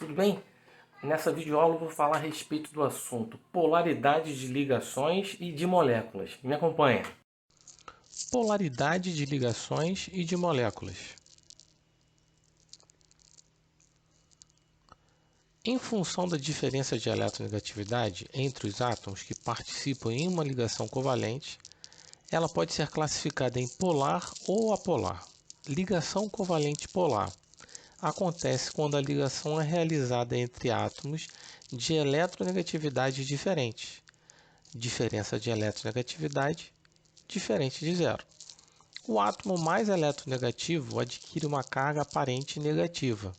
tudo bem? Nessa videoaula eu vou falar a respeito do assunto polaridade de ligações e de moléculas. Me acompanha. Polaridade de ligações e de moléculas. Em função da diferença de eletronegatividade entre os átomos que participam em uma ligação covalente, ela pode ser classificada em polar ou apolar. Ligação covalente polar acontece quando a ligação é realizada entre átomos de eletronegatividades diferentes. Diferença de eletronegatividade diferente de zero. O átomo mais eletronegativo adquire uma carga aparente negativa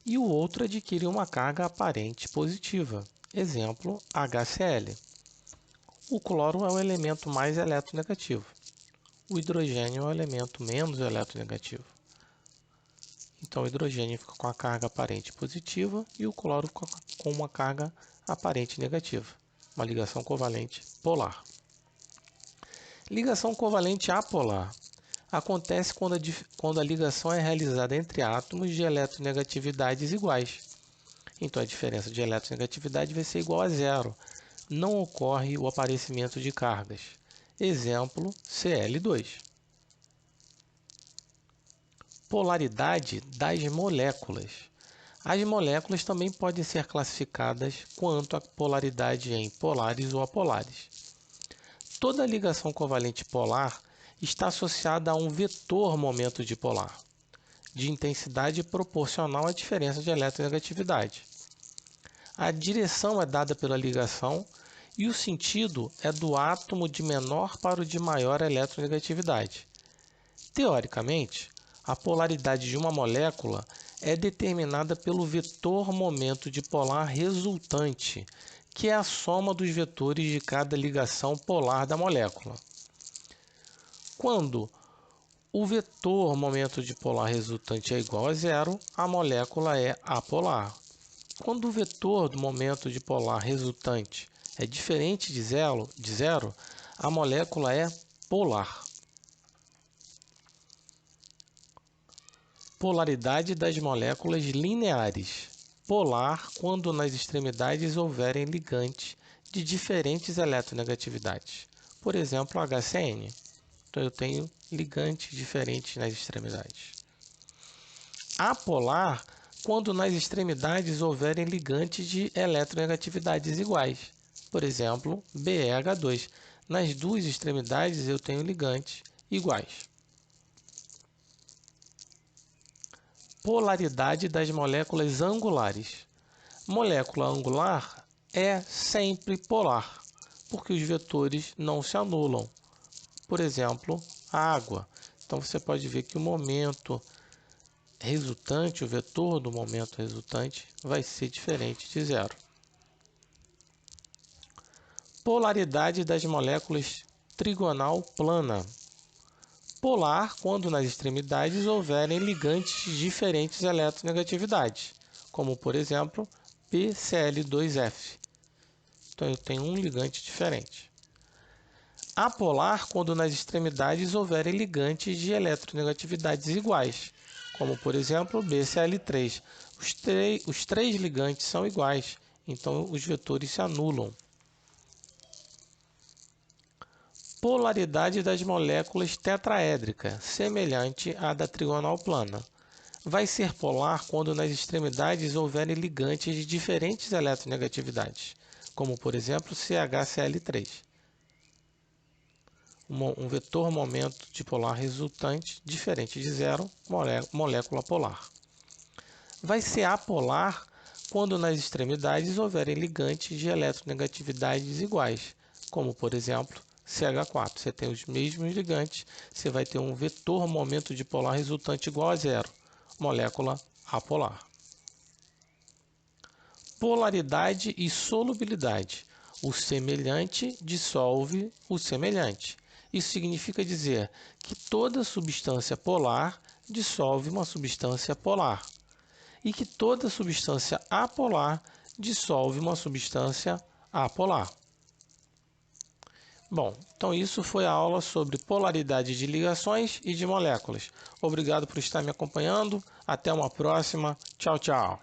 e o outro adquire uma carga aparente positiva. Exemplo, HCl. O cloro é o elemento mais eletronegativo. O hidrogênio é o elemento menos eletronegativo. Então, o hidrogênio fica com a carga aparente positiva e o cloro fica com uma carga aparente negativa. Uma ligação covalente polar. Ligação covalente apolar acontece quando a ligação é realizada entre átomos de eletronegatividades iguais. Então, a diferença de eletronegatividade vai ser igual a zero. Não ocorre o aparecimento de cargas. Exemplo, Cl2. Polaridade das moléculas. As moléculas também podem ser classificadas quanto à polaridade em polares ou apolares. Toda ligação covalente polar está associada a um vetor momento dipolar, de intensidade proporcional à diferença de eletronegatividade. A direção é dada pela ligação e o sentido é do átomo de menor para o de maior eletronegatividade. Teoricamente, a polaridade de uma molécula é determinada pelo vetor momento dipolar resultante, que é a soma dos vetores de cada ligação polar da molécula. Quando o vetor momento dipolar resultante é igual a zero, a molécula é apolar. Quando o vetor do momento dipolar resultante é diferente de zero, a molécula é polar. Polaridade das moléculas lineares. Polar quando nas extremidades houverem ligantes de diferentes eletronegatividades. Por exemplo, HCN. Então, eu tenho ligantes diferentes nas extremidades. Apolar quando nas extremidades houverem ligantes de eletronegatividades iguais. Por exemplo, BeH2. Nas duas extremidades eu tenho ligantes iguais. Polaridade das moléculas angulares. Molécula angular é sempre polar, porque os vetores não se anulam. Por exemplo, a água. Então, você pode ver que o momento resultante, o vetor do momento resultante, vai ser diferente de zero. Polaridade das moléculas trigonal plana. Polar quando nas extremidades houverem ligantes de diferentes eletronegatividades, como por exemplo PCl2F. Então eu tenho um ligante diferente. Apolar quando nas extremidades houverem ligantes de eletronegatividades iguais, como por exemplo BCl3. Os três ligantes são iguais, então os vetores se anulam. Polaridade das moléculas tetraédricas, semelhante à da trigonal plana. Vai ser polar quando nas extremidades houverem ligantes de diferentes eletronegatividades, como por exemplo CHCl3. Um vetor momento dipolar resultante diferente de zero, molécula polar. Vai ser apolar quando nas extremidades houverem ligantes de eletronegatividades iguais, como por exemplo CH4, você tem os mesmos ligantes, você vai ter um vetor momento dipolar resultante igual a zero, molécula apolar. Polaridade e solubilidade. O semelhante dissolve o semelhante. Isso significa dizer que toda substância polar dissolve uma substância polar e que toda substância apolar dissolve uma substância apolar. Bom, então isso foi a aula sobre polaridade de ligações e de moléculas. Obrigado por estar me acompanhando. Até uma próxima. Tchau, tchau.